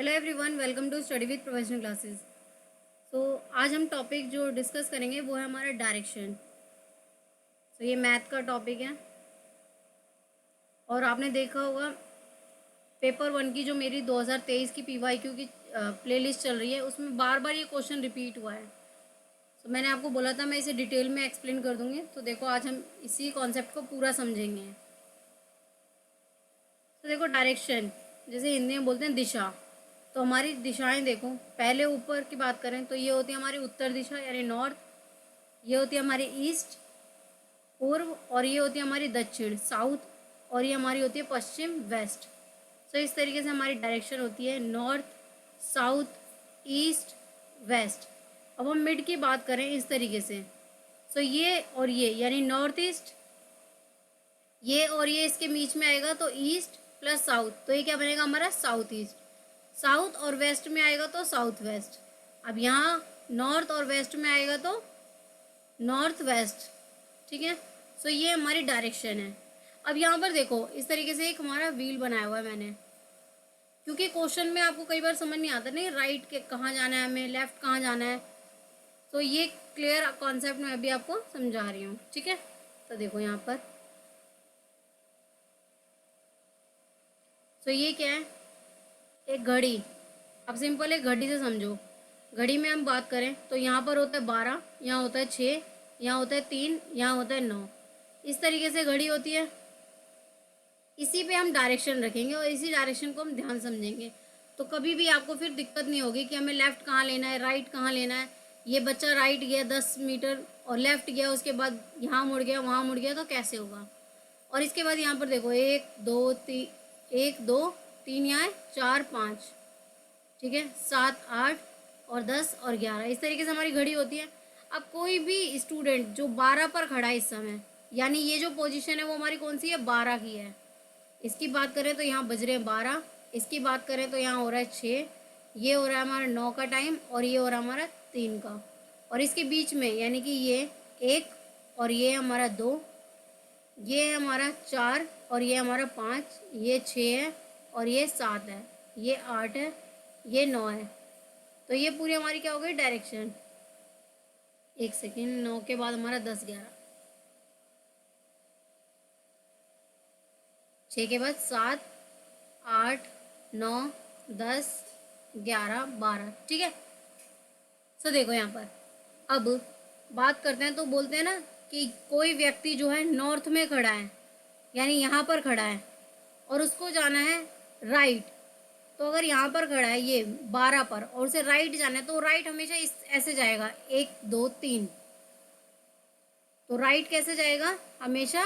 Hello everyone, welcome to study with professional classes. तो आज हम टॉपिक जो डिस्कस करेंगे वो है हमारा डायरेक्शन। तो ये मैथ का टॉपिक है और आपने देखा होगा पेपर वन की जो मेरी 2023 की पीवाईक्यू की प्लेलिस्ट चल रही है उसमें बार बार ये क्वेश्चन रिपीट हुआ है। तो मैंने आपको बोला था मैं इसे डिटेल में एक्सप्लेन कर दूँगी। तो देखो आज हम इसी कॉन्सेप्ट को पूरा समझेंगे। तो देखो डायरेक्शन जैसे हिंदी में बोलते हैं दिशा। तो हमारी दिशाएं देखो, पहले ऊपर की बात करें तो ये होती है हमारी उत्तर दिशा यानी नॉर्थ, ये होती है हमारी ईस्ट पूर्व, और ये होती है हमारी दक्षिण साउथ, और ये हमारी होती है पश्चिम वेस्ट। तो इस तरीके से हमारी डायरेक्शन होती है नॉर्थ साउथ ईस्ट वेस्ट। अब हम मिड की बात करें इस तरीके से, तो ये और ये यानी नॉर्थ ईस्ट, ये और ये इसके बीच में आएगा तो ईस्ट प्लस साउथ, तो ये क्या बनेगा हमारा साउथ ईस्ट। साउथ और वेस्ट में आएगा तो साउथ वेस्ट। अब यहाँ नॉर्थ और वेस्ट में आएगा तो नॉर्थ वेस्ट। ठीक है, सो ये हमारी डायरेक्शन है। अब यहाँ पर देखो इस तरीके से एक हमारा व्हील बनाया हुआ है मैंने, क्योंकि क्वेश्चन में आपको कई बार समझ नहीं आता नहीं राइट के कहाँ जाना है हमें, लेफ्ट कहाँ जाना है। तो ये क्लियर कॉन्सेप्ट मैं अभी आपको समझा रही हूँ। ठीक है, तो देखो यहाँ पर, तो ये क्या है, एक घड़ी। अब सिंपल एक घड़ी से समझो। घड़ी में हम बात करें तो यहाँ पर होता है 12, यहाँ होता है 6, यहाँ होता है 3, यहाँ होता है 9। इस तरीके से घड़ी होती है। इसी पे हम डायरेक्शन रखेंगे और इसी डायरेक्शन को हम ध्यान समझेंगे। तो कभी भी आपको फिर दिक्कत नहीं होगी कि हमें लेफ़्ट कहाँ लेना है राइट कहाँ लेना है। ये बच्चा राइट गया 10 मीटर और लेफ़्ट गया, उसके बाद यहाँ मुड़ गया वहाँ मुड़ गया, तो कैसे होगा। और इसके बाद यहाँ पर देखो 1 2 3, 1 2 3 यहाँ है 4 5, ठीक है 7 8 और 10 और 11। इस तरीके से हमारी घड़ी होती है। अब कोई भी स्टूडेंट जो 12 पर खड़ा है इस समय, यानी ये जो पोजीशन है वो हमारी कौन सी है, 12 की है। इसकी बात करें तो यहाँ बज रहे हैं 12, इसकी बात करें तो यहाँ हो रहा है 6, ये हो रहा है हमारा 9 का टाइम, और ये हो रहा है हमारा 3 का। और इसके बीच में यानी कि ये 1 और ये हमारा 2, ये है हमारा 4 और ये हमारा 5, ये 6 है और ये 7 है, ये 8 है, ये 9 है। तो ये पूरी हमारी क्या हो गई डायरेक्शन। एक सेकेंड, 9 के बाद हमारा 10 11, 6 के बाद 7 8 9 10 11 12। ठीक है, तो देखो यहाँ पर अब बात करते हैं। तो बोलते हैं ना कि कोई व्यक्ति जो है नॉर्थ में खड़ा है, यानी यहाँ पर खड़ा है और उसको जाना है राइट। तो अगर यहाँ पर खड़ा है ये 12 पर और उसे राइट जाना है तो राइट हमेशा इस ऐसे जाएगा 1 2 3। तो राइट कैसे जाएगा, हमेशा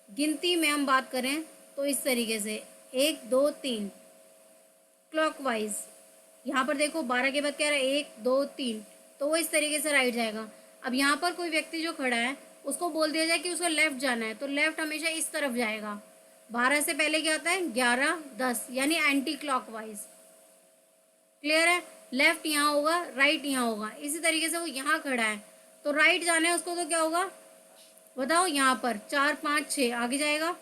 गिनती में हम बात करें तो इस तरीके से 1 2 3 क्लॉकवाइज। यहाँ पर देखो 12 के बाद क्या रहा है 1 2 3, तो वो इस तरीके से राइट जाएगा। अब यहाँ पर कोई व्यक्ति जो खड़ा है उसको बोल दिया जाए कि उसको लेफ्ट जाना है, तो लेफ्ट हमेशा इस तरफ जाएगा। 12 से पहले क्या आता है 11 10, यानी एंटी क्लॉकवाइज। क्लियर है, लेफ्ट यहाँ होगा राइट यहाँ होगा। इसी तरीके से वो यहाँ खड़ा है तो राइट जाना है उसको, तो क्या होगा बताओ, यहाँ पर 4 5 6 आगे जाएगा।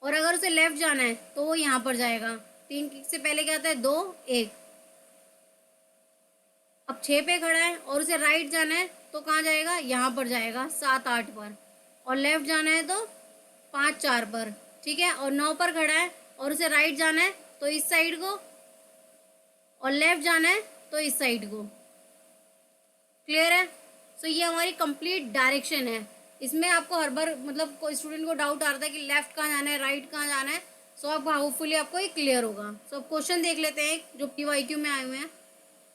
और अगर उसे लेफ्ट जाना है तो वो यहाँ पर जाएगा। 3 से पहले क्या आता है 2 1। अब 6 पे खड़ा है और उसे राइट जाना है तो कहाँ जाएगा, यहाँ पर जाएगा 7 8 पर। और लेफ्ट जाना है तो 5 4 पर। ठीक है, और 9 पर खड़ा है और उसे राइट जाना है तो इस साइड को, और लेफ्ट जाना है तो इस साइड को। क्लियर है, सो ये हमारी कंप्लीट डायरेक्शन है। इसमें आपको हर बार मतलब कोई स्टूडेंट को डाउट आता है कि लेफ्ट कहाँ जाना है राइट कहाँ जाना है, सो आप होपफुली आपको ये क्लियर होगा। सो अब क्वेश्चन देख लेते हैं जो पीवाईक्यू में आए हुए हैं।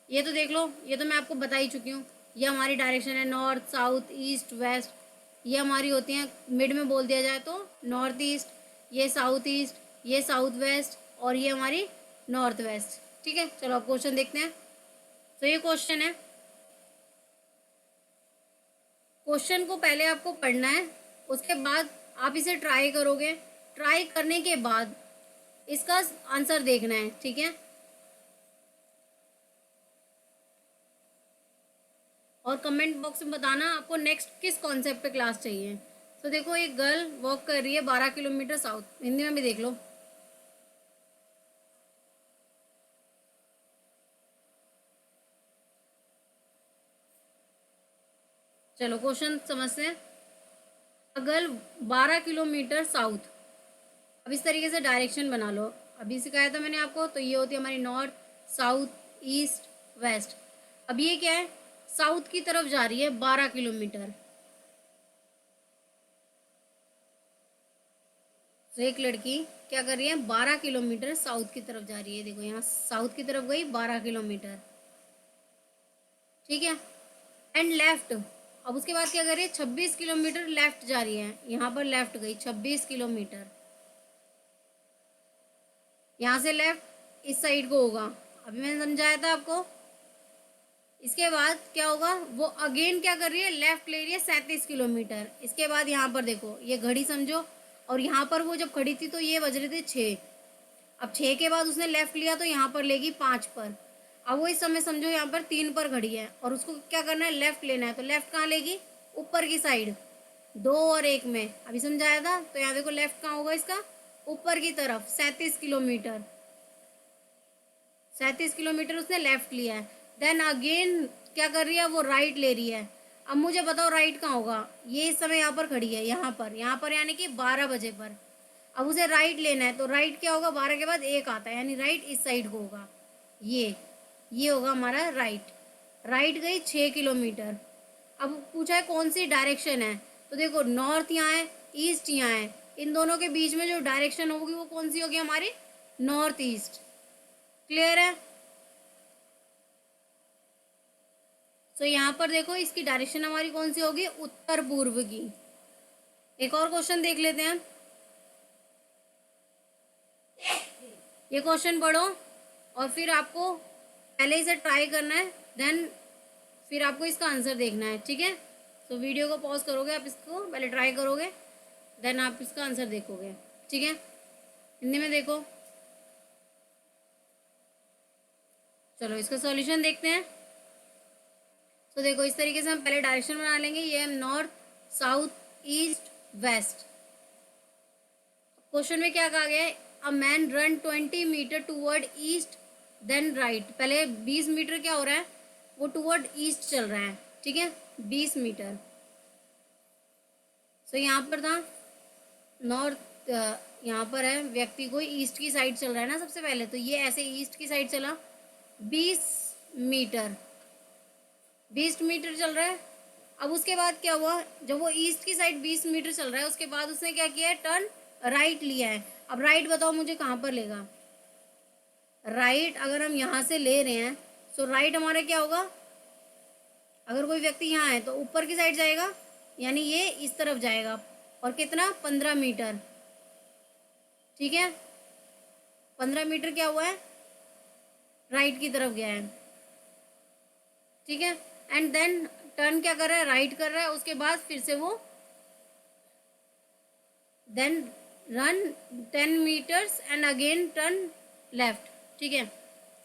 ये तो देख लो, ये तो मैं आपको बता ही चुकी हूँ। ये हमारी डायरेक्शन है नॉर्थ साउथ ईस्ट वेस्ट। ये हमारी होती हैं मिड में बोल दिया जाए तो नॉर्थ ईस्ट, ये साउथ ईस्ट, ये साउथ वेस्ट, और ये हमारी नॉर्थ वेस्ट। ठीक है, चलो अब क्वेश्चन देखते हैं। तो ये क्वेश्चन है, क्वेश्चन को पहले आपको पढ़ना है, उसके बाद आप इसे ट्राई करोगे। ट्राई करने के बाद इसका आंसर देखना है। ठीक है, और कमेंट बॉक्स में बताना आपको नेक्स्ट किस कॉन्सेप्ट पे क्लास चाहिए। तो देखो एक गर्ल वॉक कर रही है 12 किलोमीटर साउथ, हिंदी में भी देख लो। चलो क्वेश्चन समझते हैं। अगर 12 किलोमीटर साउथ, अब इस तरीके से डायरेक्शन बना लो। अभी सिखाया था मैंने आपको, तो ये होती है हमारी नॉर्थ, साउथ, ईस्ट, वेस्ट। अब ये क्या है, साउथ की तरफ जा रही है 12 किलोमीटर। तो एक लड़की क्या कर रही है, 12 किलोमीटर साउथ की तरफ जा रही है। देखो यहाँ साउथ की तरफ गई 12 किलोमीटर, ठीक है। एंड लेफ्ट, अब उसके बाद क्या कर रही है, 26 किलोमीटर लेफ्ट जा रही है। यहाँ पर लेफ्ट गई 26 किलोमीटर, यहाँ से लेफ्ट इस साइड को होगा। अभी मैंने समझाया था आपको। इसके बाद क्या होगा, वो अगेन क्या कर रही है, लेफ्ट ले रही है 37 किलोमीटर। इसके बाद यहाँ पर देखो, ये घड़ी समझो, और यहाँ पर वो जब खड़ी थी तो ये बज रहे थे 6। अब 6 के बाद उसने लेफ्ट लिया तो यहाँ पर लेगी 5 पर। अब वो इस समय समझो यहाँ पर 3 पर खड़ी है, और उसको क्या करना है, लेफ्ट लेना है। तो लेफ्ट कहाँ लेगी, ऊपर की साइड, 2 और 1 में। अभी समझाया था। तो यहाँ देखो लेफ्ट कहाँ होगा इसका, ऊपर की तरफ 37 किलोमीटर। 37 किलोमीटर उसने लेफ्ट लिया है। देन अगेन क्या कर रही है, वो राइट ले रही है। अब मुझे बताओ राइट कहाँ होगा, ये इस समय यहाँ पर खड़ी है, यहाँ पर यानी कि 12 बजे पर। अब उसे राइट लेना है, तो राइट क्या होगा, 12 के बाद 1 आता है, यानी राइट इस साइड को होगा। ये होगा हमारा राइट। राइट गई 6 किलोमीटर। अब पूछा है कौन सी डायरेक्शन है, तो देखो नॉर्थ यहाँ है, ईस्ट यहाँ है। इन दोनों के बीच में जो डायरेक्शन होगी वो कौन सी होगी, हमारी नॉर्थ ईस्ट। क्लियर है। तो यहाँ पर देखो इसकी डायरेक्शन हमारी कौन सी होगी, उत्तर पूर्व की। एक और क्वेश्चन देख लेते हैं। ये क्वेश्चन पढ़ो और फिर आपको पहले इसे ट्राई करना है, देन फिर आपको इसका आंसर देखना है, ठीक है। तो वीडियो को पॉज करोगे, आप इसको पहले ट्राई करोगे, देन आप इसका आंसर देखोगे, ठीक है। हिंदी में देखो। चलो इसका सॉल्यूशन देखते हैं। तो देखो इस तरीके से हम पहले डायरेक्शन बना लेंगे। ये हम north, south, east, west. Question में क्या कहा गया है, a man run 20 metre toward east then right. पहले 20 मीटर क्या हो रहा है, वो टूवर्ड ईस्ट चल रहा है, ठीक है, 20 मीटर। तो यहाँ पर था नॉर्थ, यहाँ पर है व्यक्ति को ईस्ट की साइड चल रहा है ना सबसे पहले, तो ये ऐसे ईस्ट की साइड चला 20 मीटर। 20 मीटर चल रहा है। अब उसके बाद क्या हुआ, जब वो ईस्ट की साइड 20 मीटर चल रहा है, उसके बाद उसने क्या किया है, टर्न राइट लिया है। अब राइट बताओ मुझे कहाँ पर लेगा। राइट अगर हम यहाँ से ले रहे हैं, तो राइट हमारा क्या होगा, अगर कोई व्यक्ति यहाँ है तो ऊपर की साइड जाएगा, यानी ये इस तरफ जाएगा। और कितना, 15 मीटर, ठीक है। 15 मीटर क्या हुआ है, राइट की तरफ गया है, ठीक है। एंड देन टर्न क्या कर रहा है, राइट कर रहा है। उसके बाद फिर से वो then run 10 metres and again turn left, ठीक है।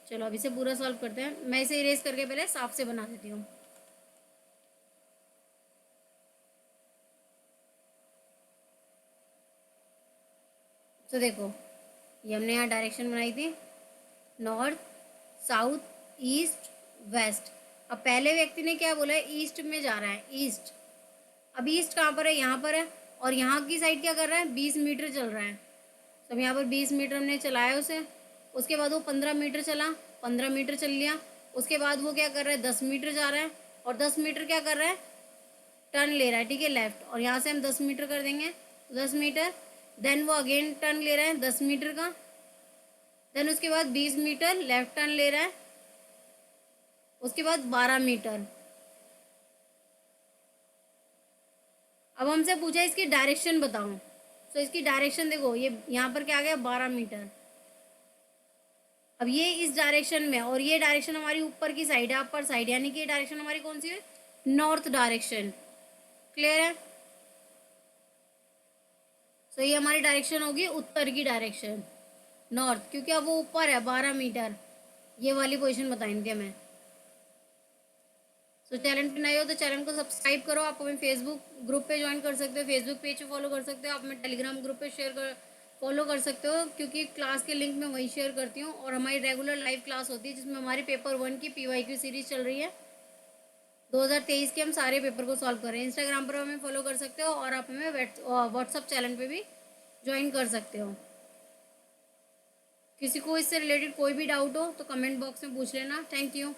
चलो अब इसे पूरा सॉल्व करते हैं। मैं इसे इरेज करके पहले साफ से बना देती हूँ। तो देखो ये हमने यहाँ डायरेक्शन बनाई थी, नॉर्थ, साउथ, ईस्ट, वेस्ट। अब पहले व्यक्ति ने क्या बोला है, ईस्ट में जा रहा है, ईस्ट। अब ईस्ट कहाँ पर है, यहाँ पर है। और यहाँ की साइड क्या कर रहा है, 20 मीटर चल रहा है। तो अब यहाँ पर 20 मीटर हमने चलाया उसे। उसके बाद वो 15 मीटर चला, 15 मीटर चल लिया। उसके बाद वो क्या कर रहा है, 10 मीटर जा रहा है। और 10 मीटर क्या कर रहा है, टर्न ले रहा है, ठीक है, लेफ्ट। और यहाँ से हम 10 मीटर कर देंगे, 10 मीटर। देन वो अगेन टर्न ले रहा है 10 मीटर का। देन उसके बाद 20 मीटर लेफ्ट टर्न ले रहा है। उसके बाद 12 मीटर। अब हमसे पूछा इसकी डायरेक्शन बताओ। तो इसकी डायरेक्शन देखो, ये यहाँ पर क्या आ गया, 12 मीटर। अब ये इस डायरेक्शन में, और ये डायरेक्शन हमारी ऊपर की साइड है, अपर साइड, यानी कि ये डायरेक्शन हमारी कौन सी है, नॉर्थ डायरेक्शन। क्लियर है। तो ये हमारी डायरेक्शन होगी उत्तर की डायरेक्शन, नॉर्थ, क्योंकि अब वो ऊपर है 12 मीटर। ये वाली पोजीशन बताई थी हमें। तो चैनल पे नए हो तो चैनल को सब्सक्राइब करो। आप हमें फेसबुक ग्रुप पे ज्वाइन कर सकते हो, फेसबुक पेज पे फॉलो कर सकते हो, आप हमें टेलीग्राम ग्रुप पे फॉलो कर सकते हो, क्योंकि क्लास के लिंक मैं वहीं शेयर करती हूँ। और हमारी रेगुलर लाइव क्लास होती है जिसमें हमारी पेपर 1 की PYQ सीरीज चल रही है। 2023 के हम सारे पेपर को सॉल्व कर रहे हैं। इंस्टाग्राम पर हमें फॉलो कर सकते हो और आप हमें व्हाट्सअप चैनल पे भी ज्वाइन कर सकते हो। किसी को इससे रिलेटेड कोई भी डाउट हो तो कमेंट बॉक्स में पूछ लेना। Thank you.